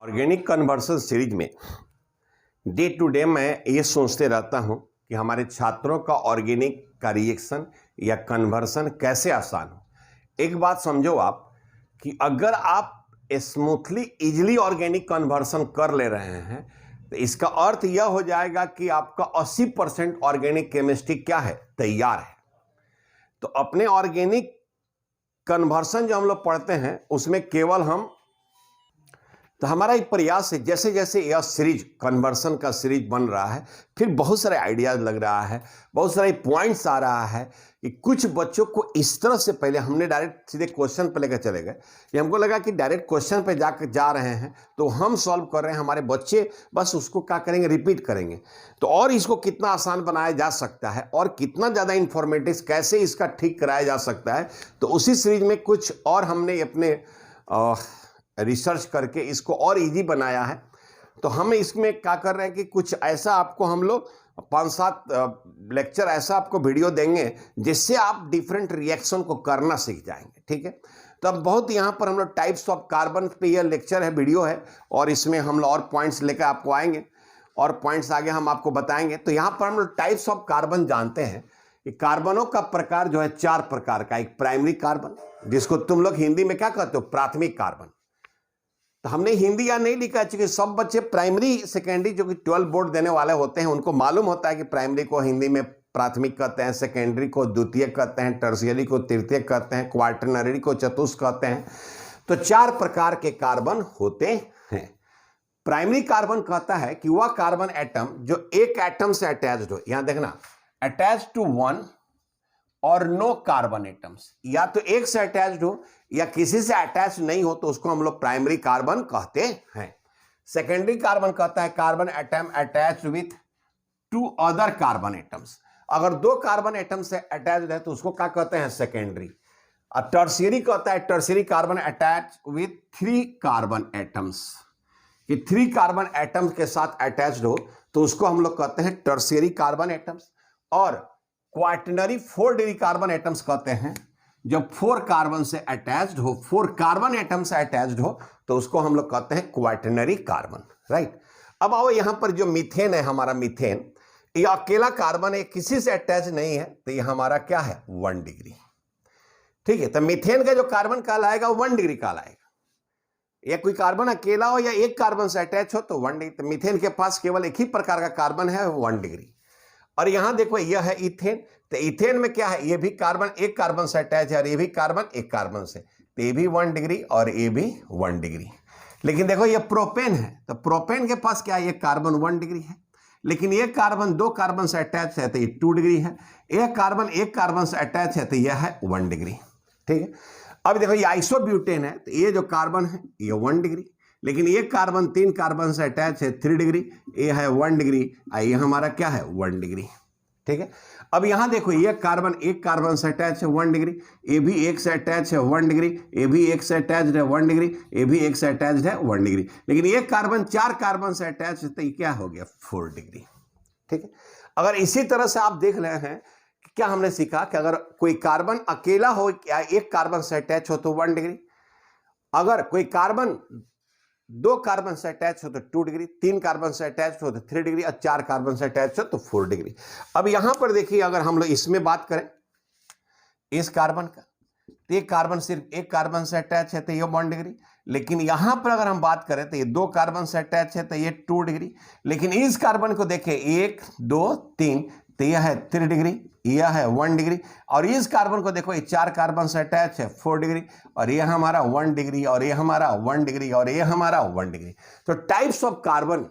Organic conversion series में day to day मैं ये सोचते रहता हूँ कि हमारे छात्रों का ऑर्गेनिक का रिएक्शन या कन्वर्सन कैसे आसान हो। एक बात समझो आप कि अगर आप स्मूथली इजीली ऑर्गेनिक कन्वर्सन कर ले रहे हैं तो इसका अर्थ यह हो जाएगा कि आपका 80% ऑर्गेनिक केमिस्ट्री क्या है, तैयार है। तो अपने ऑर्गेनिक कन्वर्सन जो हम लोग पढ़ते हैं उसमें केवल हमारा एक प्रयास है, जैसे जैसे यह सीरीज कन्वर्सन का सीरीज बन रहा है, फिर बहुत सारे आइडियाज लग रहा है, बहुत सारे पॉइंट्स आ रहा है कि कुछ बच्चों को इस तरह से पहले हमने डायरेक्ट सीधे क्वेश्चन पे लेकर चले गए कि हमको लगा कि डायरेक्ट क्वेश्चन पे जा रहे हैं तो हम सॉल्व कर रहे हैं, हमारे बच्चे बस उसको क्या करेंगे, रिपीट करेंगे। तो और इसको कितना आसान बनाया जा सकता है और कितना ज़्यादा इंफॉर्मेटिव कैसे इसका ठीक कराया जा सकता है, तो उसी सीरीज में कुछ और हमने अपने रिसर्च करके इसको और इजी बनाया है। तो हम इसमें क्या कर रहे हैं कि कुछ ऐसा आपको हम लोग 5-7 लेक्चर ऐसा आपको वीडियो देंगे जिससे आप डिफरेंट रिएक्शन को करना सीख जाएंगे। ठीक है, तो अब बहुत यहाँ पर हम लोग टाइप्स ऑफ कार्बन पे यह लेक्चर है, वीडियो है, और इसमें हम लोग और पॉइंट्स लेकर आपको आएंगे और पॉइंट्स आगे हम आपको बताएंगे। तो यहाँ पर हम लोग टाइप्स ऑफ कार्बन जानते हैं कि कार्बनों का प्रकार जो है 4 प्रकार का। एक प्राइमरी कार्बन, जिसको तुम लोग हिंदी में क्या कहते हो, प्राथमिक कार्बन। तो हमने हिंदी या नहीं लिखा, क्योंकि सब बच्चे प्राइमरी सेकेंडरी जो कि 12 बोर्ड देने वाले होते हैं उनको मालूम होता है कि प्राइमरी को हिंदी में प्राथमिक कहते हैं, सेकेंडरी को द्वितीयक कहते हैं, टर्शियरी को तृतीयक कहते हैं, क्वार्टरनरी को चतुर्थ कहते हैं। तो 4 प्रकार के कार्बन होते हैं। प्राइमरी कार्बन कहता है कि वह कार्बन एटम जो एक एटम से अटैच्ड हो, यहां देखना, अटैच टू 1 और नो कार्बन एटम्स, या तो एक से अटैच्ड हो या किसी से अटैच नहीं हो, तो उसको हम लोग प्राइमरी कार्बन कहते हैं। सेकेंडरी कार्बन कहता है carbon atom attached with 2 other carbon atoms. अगर 2 कार्बन एटम से अटैच्ड है तो उसको क्या कहते हैं, सेकेंडरी। और टर्शियरी कहता है tertiary carbon attach with 3 carbon atoms, कि 3 कार्बन एटम्स के साथ अटैच्ड हो तो उसको हम लोग कहते हैं टर्शियरी कार्बन एटम्स। और क्वार्टरनरी 4 डिग्री कार्बन एटम्स कहते हैं जब 4 कार्बन से अटैच्ड हो, 4 कार्बन एटम से अटैच्ड हो तो उसको हम लोग कहते हैं क्वार्टरनरी कार्बन। राइट, अब आओ यहां पर जो मीथेन है, हमारा मीथेन ये अकेला कार्बन है, किसी से अटैच नहीं है, तो ये हमारा क्या है, 1 डिग्री। ठीक है, तो मीथेन का जो कार्बन कहलाएगा 1 डिग्री कहलाएगा। या कोई कार्बन अकेला हो या एक कार्बन से अटैच हो तो 1 डिग्री। तो मीथेन के पास केवल एक ही प्रकार का कार्बन है, 1 डिग्री। और यहां देखो यह है इथेन, तो इथेन में क्या है, ये भी कार्बन एक कार्बन से अटैच है और ये भी कार्बन एक कार्बन से, तो ये भी 1 डिग्री और ये भी 1 डिग्री। लेकिन देखो ये प्रोपेन है, तो प्रोपेन के पास क्या है, ये कार्बन 1 डिग्री है, लेकिन ये कार्बन 2 कार्बन से अटैच है तो ये 2 डिग्री है। एक कार्बन एक कार्बन से अटैच है तो यह है 1 डिग्री। ठीक है, अब देखो ये आइसोब्यूटेन है, तो ये जो कार्बन है ये 1 डिग्री, लेकिन ये कार्बन 3 कार्बन से अटैच है 3 डिग्री, ये है 1 डिग्री, ये हमारा क्या है, 1 डिग्री। ठीक है, अब यहां देखो ये कार्बन एक कार्बन से अटैच है 1 डिग्री, ये भी एक से अटैच है 1 डिग्री, ये भी एक से अटैच्ड है 1 डिग्री, ये भी एक से अटैच्ड है 1 डिग्री, लेकिन ये कार्बन 4 कार्बन से अटैच है तो ये क्या हो गया, 4 डिग्री। ठीक है, अगर इसी तरह से आप देख रहे हैं क्या हमने सीखा कि अगर कोई कार्बन अकेला हो या एक कार्बन से अटैच हो तो 1 डिग्री, अगर कोई कार्बन 2 कार्बन से अटैच हो तो 2 डिग्री, 3 कार्बन से अटैच हो तो 3 डिग्री और 4 कार्बन से अटैच हो तो 4 डिग्री। अब यहां पर देखिए अगर हम लोग इसमें बात करें इस कार्बन का, तो ये कार्बन सिर्फ एक कार्बन से अटैच है तो ये 1 डिग्री, लेकिन यहां पर अगर हम बात करें तो ये 2 कार्बन से अटैच है तो ये 2 डिग्री, लेकिन इस कार्बन को देखें 1 2 3 तो यह है 3 डिग्री, यह है 1 डिग्री, और इस कार्बन को देखो ये 4 कार्बन से अटैच है 4 डिग्री, और यह हमारा 1 डिग्री, और यह हमारा 1 डिग्री, और यह हमारा 1 डिग्री। तो टाइप्स ऑफ कार्बन,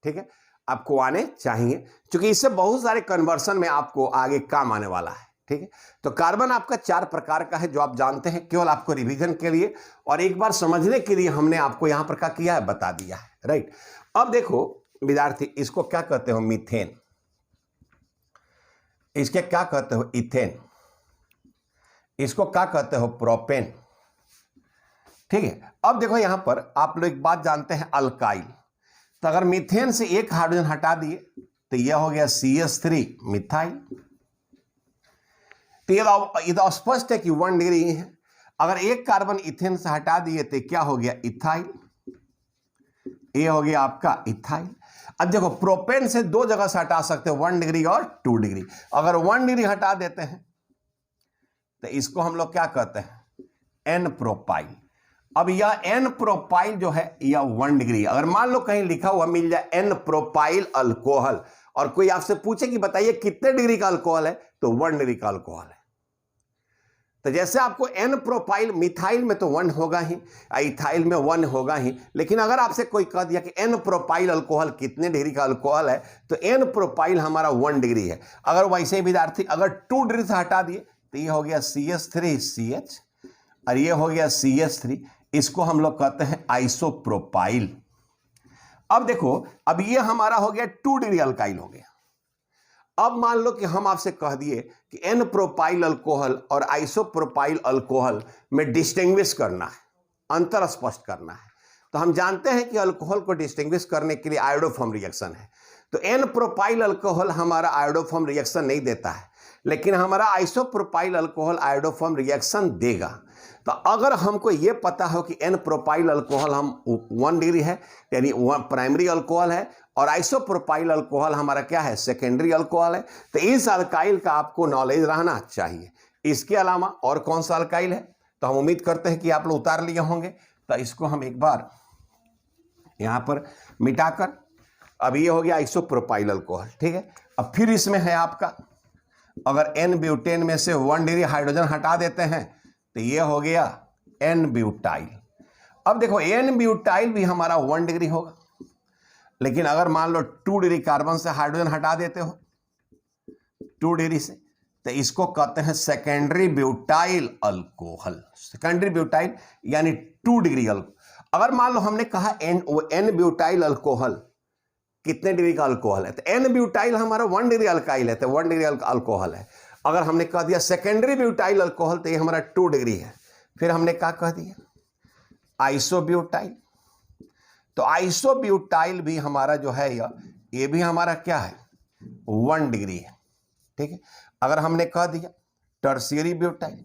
ठीक है, आपको आने चाहिए, क्योंकि इससे बहुत सारे कन्वर्सन में आपको आगे काम आने वाला है। ठीक है, तो कार्बन आपका 4 प्रकार का है जो आप जानते हैं, केवल आपको रिवीजन के लिए और एक बार समझने के लिए हमने आपको यहां पर क्या किया है, बता दिया है। राइट, अब देखो विद्यार्थी, इसको क्या कहते हो, मीथेन, इसके क्या कहते हो, इथेन, इसको क्या कहते हो, प्रोपेन। ठीक है, अब देखो यहां पर आप लोग एक बात जानते हैं, अल्काइल, तो अगर मीथेन से एक हाइड्रोजन हटा दिए तो यह हो गया CH3 मिथाइल। तो ये तो स्पष्ट है कि 1 डिग्री है। अगर एक कार्बन इथेन से हटा दिए तो क्या हो गया, इथाइल। ये हो गया आपका इथाइल। अब देखो प्रोपेन से दो जगह से हटा सकते हो, 1 डिग्री और 2 डिग्री। अगर 1 डिग्री हटा देते हैं तो इसको हम लोग क्या कहते हैं, एन प्रोपाइल। अब यह एन प्रोपाइल जो है यह 1 डिग्री। अगर मान लो कहीं लिखा हुआ मिल जाए एन प्रोपाइल अल्कोहल, और कोई आपसे पूछे कि बताइए कितने डिग्री का अल्कोहल है, तो 1 डिग्री का अल्कोहल है। तो जैसे आपको एन प्रोपाइल, मिथाइल में तो 1 होगा ही, इथाइल में 1 होगा ही, लेकिन अगर आपसे कोई कह दिया कि एन प्रोपाइल अल्कोहल कितने डिग्री का अल्कोहल है, तो एन प्रोपाइल हमारा 1 डिग्री है। अगर वैसे ही विद्यार्थी अगर 2 डिग्री से हटा दिए तो ये हो गया CH3CH और ये हो गया CH3, इसको हम लोग कहते हैं आइसोप्रोपाइल। अब देखो, अब ये हमारा हो गया 2 डिग्री अल्काइल हो गया। अब मान लो कि हम आपसे कह दिए कि एन प्रोपाइल अल्कोहल और आइसोप्रोपाइल अल्कोहल में डिस्टिंग्विश करना है, अंतर स्पष्ट करना है। तो हम जानते हैं कि अल्कोहल को डिस्टिंग्विश करने के लिए आयोडोफॉर्म रिएक्शन है। तो एन प्रोपाइल अल्कोहल हमारा आयोडोफॉर्म रिएक्शन नहीं देता है, लेकिन हमारा आइसोप्रोपाइल अल्कोहल आयोडोफॉर्म रिएक्शन देगा। तो अगर हमको ये पता हो कि एन प्रोपाइल अल्कोहल हम 1 डिग्री है, यानी प्राइमरी अल्कोहल है, और आइसोप्रोपाइल अल्कोहल हमारा क्या है, सेकेंडरी अल्कोहल है, तो इस अल्काइल का आपको नॉलेज रहना चाहिए। इसके अलावा और कौन सा अल्काइल है, तो हम उम्मीद करते हैं कि आप लोग उतार लिए होंगे। तो इसको हम एक बार यहां पर मिटाकर, अब ये हो गया आइसोप्रोपाइल अल्कोहल, ठीक है। अब फिर इसमें है आपका, अगर एन ब्यूटेन में से 1 डिग्री हाइड्रोजन हटा देते हैं तो ये हो गया एन ब्यूटाइल। अब देखो एन ब्यूटाइल भी हमारा 1 डिग्री होगा, लेकिन अगर मान लो 2 डिग्री कार्बन से हाइड्रोजन हटा देते हो 2 डिग्री से, तो इसको कहते हैं secondary butyl alcohol. Secondary butyl यानी 2 डिग्री अल्कोहल। अगर मान लो हमने कहा एन ब्यूटाइल अल्कोहल कितने डिग्री का अल्कोहल है, तो एन ब्यूटाइल हमारा 1 डिग्री अल्काइल है, तो 1 डिग्री अल्कोहल है। अगर हमने कह दिया सेकेंडरी ब्यूटाइल अल्कोहल, तो ये हमारा 2 डिग्री है। फिर हमने क्या कह दिया, आइसोब्यूटाइल। तो आइसोब्यूटाइल भी हमारा जो है ये भी हमारा क्या है, 1 डिग्री है, ठीक है। अगर हमने कह दिया टर्शियरी ब्यूटाइल,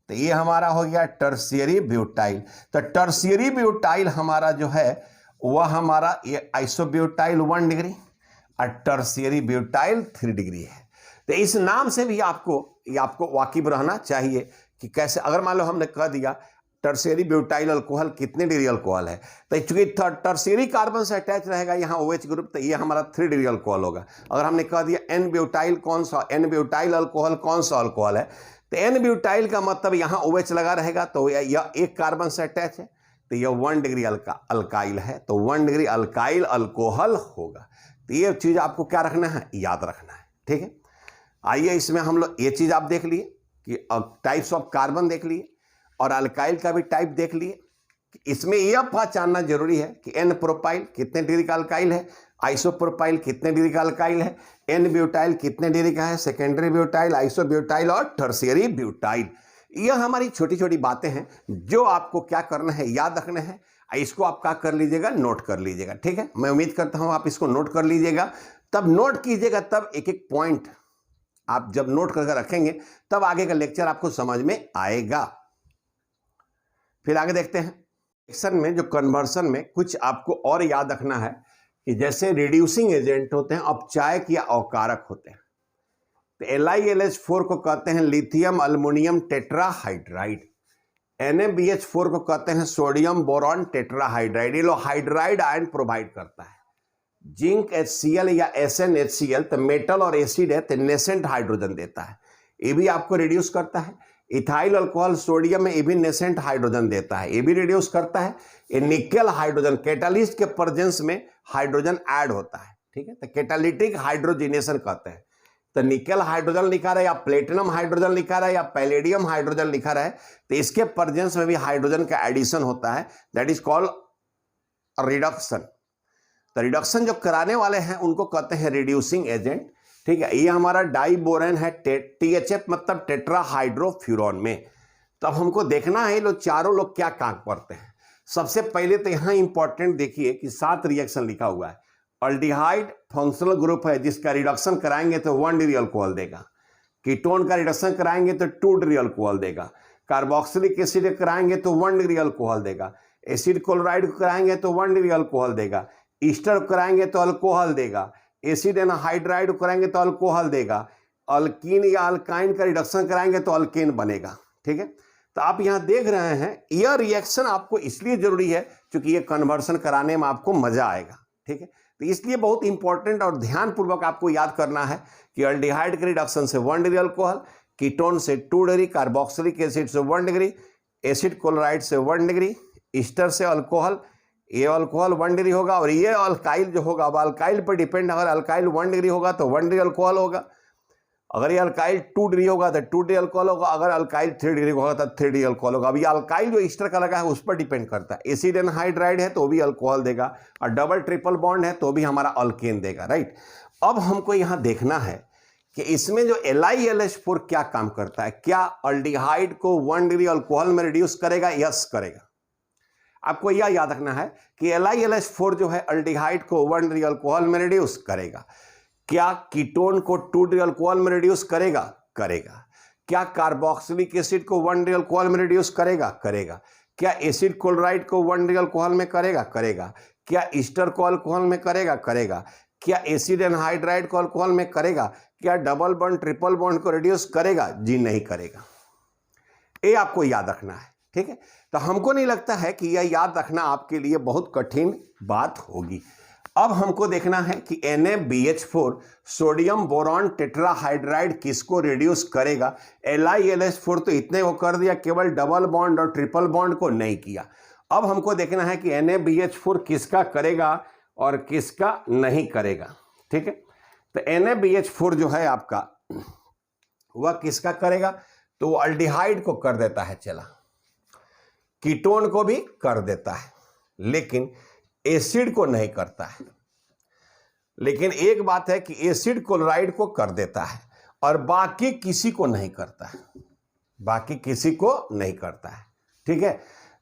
तो ये हमारा हो गया टर्शियरी ब्यूटाइल। तो टर्शियरी ब्यूटाइल हमारा जो है वह हमारा ये आइसोब्यूटाइल 1 डिग्री और टर्शियरी ब्यूटाइल 3 डिग्री है। तो इस नाम से भी आपको वाकिफ रहना चाहिए कि कैसे, अगर मान लो हमने कह दिया टर्शियरी ब्यूटाइल अल्कोहल कितने डिग्री अल्कोहल है, तो चूंकि टर्शियरी कार्बन से अटैच रहेगा यहाँ OH ग्रुप, तो ये हमारा 3 डिग्री अल्कोहल होगा। अगर हमने कह दिया एन ब्यूटाइल अल्कोहल कौन सा अल्कोहल है, तो एन ब्यूटाइल का मतलब यहाँ OH लगा रहेगा, तो यह एक कार्बन से अटैच है, तो यह 1 डिग्री अल्काइल है, तो 1 डिग्री अल्काइल अल्कोहल होगा। तो ये चीज आपको क्या रखना है, याद रखना है, ठीक है। आइए इसमें हम लोग ये चीज आप देख लिए कि टाइप्स ऑफ कार्बन देख लिए और अल्काइल का भी टाइप देख लिए। इसमें यह पहचानना जरूरी है कि एन प्रोपाइल कितने डिग्री का अल्काइल है, आइसोप्रोपाइल कितने डिग्री का अल्काइल है, एन ब्यूटाइल कितने डिग्री का है, सेकेंडरी ब्यूटाइल, आइसोब्यूटाइल और टर्शियरी ब्यूटाइल। यह हमारी छोटी छोटी बातें हैं जो आपको क्या करना है, याद रखना है। इसको आप क्या कर लीजिएगा, नोट कर लीजिएगा, ठीक है। मैं उम्मीद करता हूं आप इसको नोट कर लीजिएगा, तब नोट कीजिएगा, तब एक एक पॉइंट आप जब नोट करके रखेंगे तब आगे का लेक्चर आपको समझ में आएगा। फिर आगे देखते हैं रिएक्शन में, जो कन्वर्सन में कुछ आपको और याद रखना है कि जैसे रिड्यूसिंग एजेंट होते हैं, अपचायक या अवकारक होते हैं। तो LiLH4 को कहते हैं लिथियम अल्युमिनियम टेट्राहाइड्राइड, NaBH4 को कहते हैं सोडियम बोरॉन टेट्राहाइड्राइड। ये लो हाइड्राइड आयन प्रोवाइड करता है। जिंक HCl या SnHCl तो मेटल और एसिड है, तो नेसेंट हाइड्रोजन देता है, ये भी आपको रिड्यूस करता है। इथाइल अल्कोहल सोडियम में ये भी नेसेंट हाइड्रोजन देता है, ये भी रिड्यूस करता है। ये निकल हाइड्रोजन कैटालिस्ट के प्रेजेंस में हाइड्रोजन ऐड होता है, ठीक है, तो कैटालिटिक हाइड्रोजिनेशन कहते हैं। तो निकल हाइड्रोजन लिखा रहा है या प्लेटिनम हाइड्रोजन लिखा रहा है या पैलेडियम हाइड्रोजन लिखा रहा है, तो इसके प्रेजेंस में भी हाइड्रोजन का एडिशन होता है, दैट इज कॉल्ड रिडक्शन। तो रिडक्शन जो कराने वाले हैं उनको कहते हैं रिड्यूसिंग एजेंट, ठीक है। ये हमारा डाइबोरेन है, THF मतलब टेट्राहाइड्रोफ्यूरॉन में। तो अब हमको देखना है लोग चारों लोग क्या काम करते हैं। सबसे पहले तो यहाँ इंपॉर्टेंट देखिए कि 7 रिएक्शन लिखा हुआ है। अल्डिहाइड फंक्शनल ग्रुप है जिसका रिडक्शन कराएंगे तो 1 डिग्री अल्कोहल देगा। कीटोन का रिडक्शन कराएंगे तो 2 डिग्री अल्कोहल देगा। कार्बोक्सिलिक एसिड कराएंगे तो 1 डिग्री अल्कोहल देगा। एसिड क्लोराइड को कराएंगे तो 1 डिग्री अल्कोहल देगा, ईस्टर कराएंगे तो अल्कोहल देगा, एसिड एनहाइड्राइड को कराएंगे तो अल्कोहल देगा, अल्कीन या अल्काइन का रिडक्शन कराएंगे तो अल्केन बनेगा। ठीक है, तो आप यहां देख रहे हैं यह रिएक्शन आपको इसलिए जरूरी है क्योंकि ये कन्वर्सन कराने में आपको मजा आएगा। ठीक है, तो इसलिए बहुत इंपॉर्टेंट और ध्यानपूर्वक आपको याद करना है कि अल्डिहाइड के रिडक्शन से 1 डिग्री अल्कोहल, कीटोन से 2 डिग्री, कार्बोक्सिलिक एसिड से 1 डिग्री, एसिड क्लोराइड से 1 डिग्री, ईस्टर से अल्कोहल, ये अल्कोहल 1 डिग्री होगा और ये अल्काइल जो होगा अब अल्काइल पर डिपेंड, अगर अल्काइल 1 डिग्री होगा तो 1 डिग्री अल्कोहल होगा, अगर ये अल्काइल 2 डिग्री होगा तो 2 डिग्री अल्कोहल होगा, अगर अल्काइल 3 डिग्री होगा तो 3 डिग्री अल्कोहल होगा। अब ये अल्काइल जो ईस्टर का लगा है उस पर डिपेंड करता है। एसिड एनहाइड्राइड है तो भी अल्कोहल देगा और डबल ट्रिपल बॉन्ड है तो भी हमारा अल्केन देगा। राइट, अब हमको यहाँ देखना है कि इसमें जो LiLH4 क्या काम करता है। क्या अल्डिहाइड को 1 डिग्री अल्कोहल में रिड्यूस करेगा? यस करेगा। आपको यह याद रखना है कि LiLH4 जो है अल्डिहाइड को 1 डिग्री अल्कोहल में रिड्यूस करेगा। क्या कीटोन को 2 डिग्री अल्कोहल में रिड्यूस करेगा? करेगा। क्या कार्बोक्सिलिक एसिड को 1 डिग्री अल्कोहल में रिड्यूस करेगा? करेगा। क्या एसिड क्लोराइड को 1 डिग्री अल्कोहल में करेगा? करेगा। क्या ईस्टर को अल्कोहल में करेगा? करेगा। क्या एसिड एनहाइड्राइड को अल्कोहल में करेगा? क्या डबल बॉन्ड ट्रिपल बॉन्ड को रिड्यूस करेगा? जी नहीं करेगा। ये आपको याद रखना है। ठीक है, तो हमको नहीं लगता है कि यह याद रखना आपके लिए बहुत कठिन बात होगी। अब हमको देखना है कि NaBH4 सोडियम बोरॉन टेट्राहाइड्राइड किसको रिड्यूस करेगा। LiLH4 तो इतने को कर दिया, केवल डबल बॉन्ड और ट्रिपल बॉन्ड को नहीं किया। अब हमको देखना है कि NaBH4 किसका करेगा और किसका नहीं करेगा। ठीक है, तो NaBH4 जो है आपका वह किसका करेगा, तो वो अल्डिहाइड को कर देता है, चला कीटोन को भी कर देता है, लेकिन एसिड को नहीं करता है। लेकिन एक बात है कि एसिड क्लोराइड को कर देता है और बाकी किसी को नहीं करता है, बाकी किसी को नहीं करता है। ठीक है,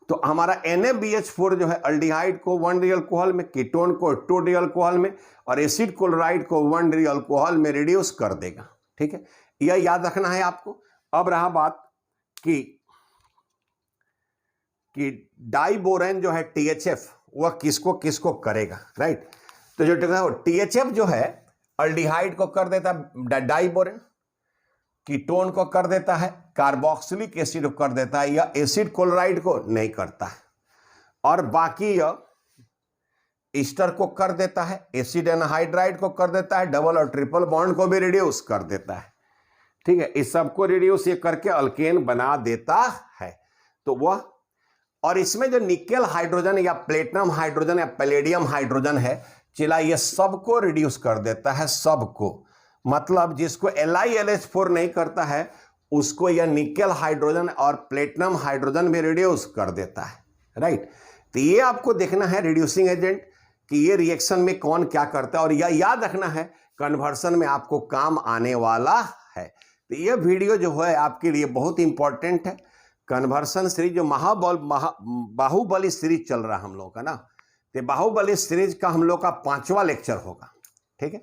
तो हमारा NaBH4 जो है अल्डिहाइड को 1 डिग्री अल्कोहल में, कीटोन को 2 डिग्री अल्कोहल में और एसिड क्लोराइड को 1 डिग्री अल्कोहल में रिड्यूस कर देगा। ठीक है, यह याद रखना है आपको। अब रहा बात कि डाइबोरेन जो है THF वह किसको किसको करेगा। राइट, तो जो THF जो है अल्डिहाइड को कर देता है डाइबोरेन, कीटोन को कर देता है, कार्बोक्सिलिक एसिड को कर देता है, या एसिड क्लोराइड को नहीं करता है, और बाकी यह ईस्टर को कर देता है, एसिड एनहाइड्राइड को कर देता है, डबल और ट्रिपल बॉन्ड को भी रिड्यूस कर देता है। ठीक है, इस सबको रिड्यूस ये करके अल्केन बना देता है। तो वह, और इसमें जो निकेल हाइड्रोजन या प्लेटिनम हाइड्रोजन या पैलेडियम हाइड्रोजन है, चिला ये सबको रिड्यूस कर देता है, सबको। मतलब जिसको LiLH4 नहीं करता है उसको यह निकेल हाइड्रोजन और प्लेटिनम हाइड्रोजन भी रिड्यूस कर देता है। राइट, तो ये आपको देखना है रिड्यूसिंग एजेंट कि ये रिएक्शन में कौन क्या करता है, और यह याद रखना है कन्वर्सन में आपको काम आने वाला है। तो ये वीडियो जो है आपके लिए बहुत इंपॉर्टेंट है। कन्वर्सन सीरीज जो बाहुबली सीरीज चल रहा है हम लोग का ना, तो बाहुबली सीरीज का हम लोग का 5वां लेक्चर होगा। ठीक है,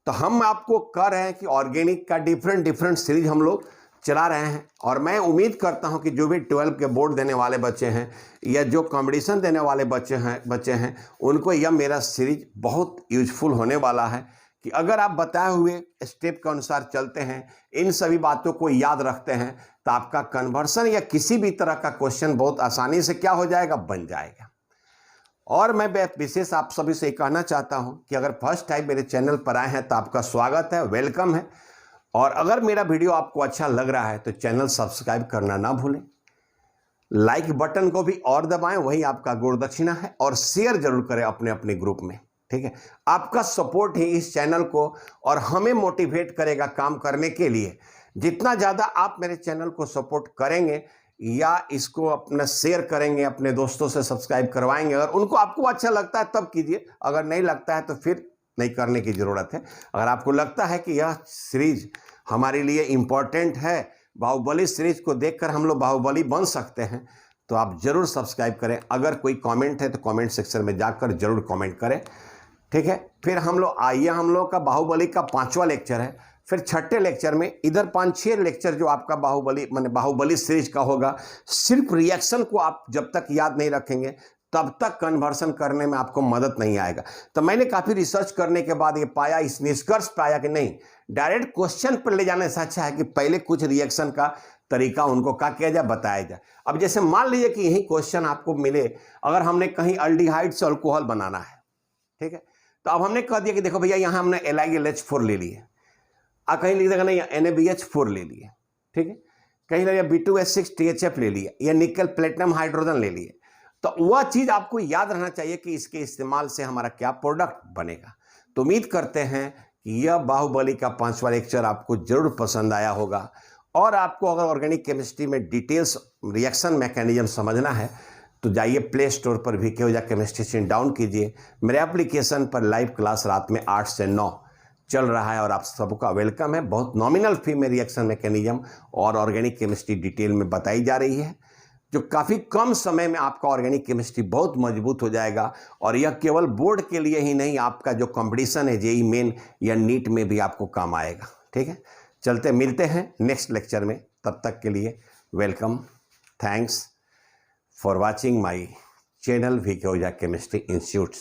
तो हम आपको कह रहे हैं कि ऑर्गेनिक का डिफरेंट सीरीज हम लोग चला रहे हैं, और मैं उम्मीद करता हूं कि जो भी 12 के बोर्ड देने वाले बच्चे हैं या जो कॉम्पिटिशन देने वाले बच्चे हैं उनको यह मेरा सीरीज बहुत यूजफुल होने वाला है। कि अगर आप बताए हुए स्टेप के अनुसार चलते हैं, इन सभी बातों को याद रखते हैं, तो आपका कन्वर्सन या किसी भी तरह का क्वेश्चन बहुत आसानी से क्या हो जाएगा, बन जाएगा। और मैं विशेष आप सभी से कहना चाहता हूं कि अगर फर्स्ट टाइम मेरे चैनल पर आए हैं तो आपका स्वागत है, वेलकम है। और अगर मेरा वीडियो आपको अच्छा लग रहा है तो चैनल सब्सक्राइब करना ना भूलें, लाइक बटन को भी और दबाएं, वही आपका गुरुदक्षिणा है, और शेयर जरूर करें अपने अपने ग्रुप में। ठीक है, आपका सपोर्ट ही इस चैनल को और हमें मोटिवेट करेगा काम करने के लिए। जितना ज़्यादा आप मेरे चैनल को सपोर्ट करेंगे या इसको अपना शेयर करेंगे, अपने दोस्तों से सब्सक्राइब करवाएंगे, अगर उनको आपको अच्छा लगता है तब कीजिए, अगर नहीं लगता है तो फिर नहीं करने की ज़रूरत है। अगर आपको लगता है कि यह सीरीज हमारे लिए इम्पॉर्टेंट है, बाहुबली सीरीज को देखकर हम लोग बाहुबली बन सकते हैं, तो आप ज़रूर सब्सक्राइब करें। अगर कोई कमेंट है तो कमेंट सेक्शन में जाकर जरूर कमेंट करें। ठीक है, फिर हम लोग का बाहुबली का 5वां लेक्चर है। फिर 6ठे लेक्चर में इधर 5-6 लेक्चर जो आपका बाहुबली सीरीज का होगा, सिर्फ रिएक्शन को आप जब तक याद नहीं रखेंगे तब तक कन्वर्सन करने में आपको मदद नहीं आएगा। तो मैंने काफ़ी रिसर्च करने के बाद ये पाया, इस निष्कर्ष पाया कि नहीं, डायरेक्ट क्वेश्चन पर ले जाने से अच्छा है कि पहले कुछ रिएक्शन का तरीका उनको क्या किया जाए, बताया जाए। अब जैसे मान लीजिए कि यही क्वेश्चन आपको मिले, अगर हमने कहीं अल्डिहाइड से अल्कोहल बनाना है, ठीक है, तो अब हमने कह दिया कि देखो भैया यहाँ हमने LiLH4 ले लिए, कहीं लिख देगा नहीं NaBH4 ले लिए, ठीक है, कहीं लगे B2S6 THF ले लिया, या निकल प्लेटिनम हाइड्रोजन ले लिए। तो वह चीज़ आपको याद रहना चाहिए कि इसके इस्तेमाल से हमारा क्या प्रोडक्ट बनेगा। तो उम्मीद करते हैं कि यह बाहुबली का 5वां लेक्चर आपको जरूर पसंद आया होगा, और आपको अगर ऑर्गेनिक केमिस्ट्री में डिटेल्स रिएक्शन मैकेनिज्म समझना है तो जाइए प्ले स्टोर पर VK ओझा केमिस्ट्री डाउन कीजिए। मेरे एप्लीकेशन पर लाइव क्लास रात में 8 से 9 चल रहा है और आप सबका वेलकम है। बहुत नॉमिनल फी में रिएक्शन मैकेनिज्म और ऑर्गेनिक केमिस्ट्री डिटेल में बताई जा रही है, जो काफ़ी कम समय में आपका ऑर्गेनिक केमिस्ट्री बहुत मजबूत हो जाएगा। और यह केवल बोर्ड के लिए ही नहीं, आपका जो कंपटीशन है JEE मेन या नीट में भी आपको काम आएगा। ठीक है, चलते मिलते हैं नेक्स्ट लेक्चर में, तब तक के लिए welcome. Thanks for watching my channel VK Ojha chemistry institute.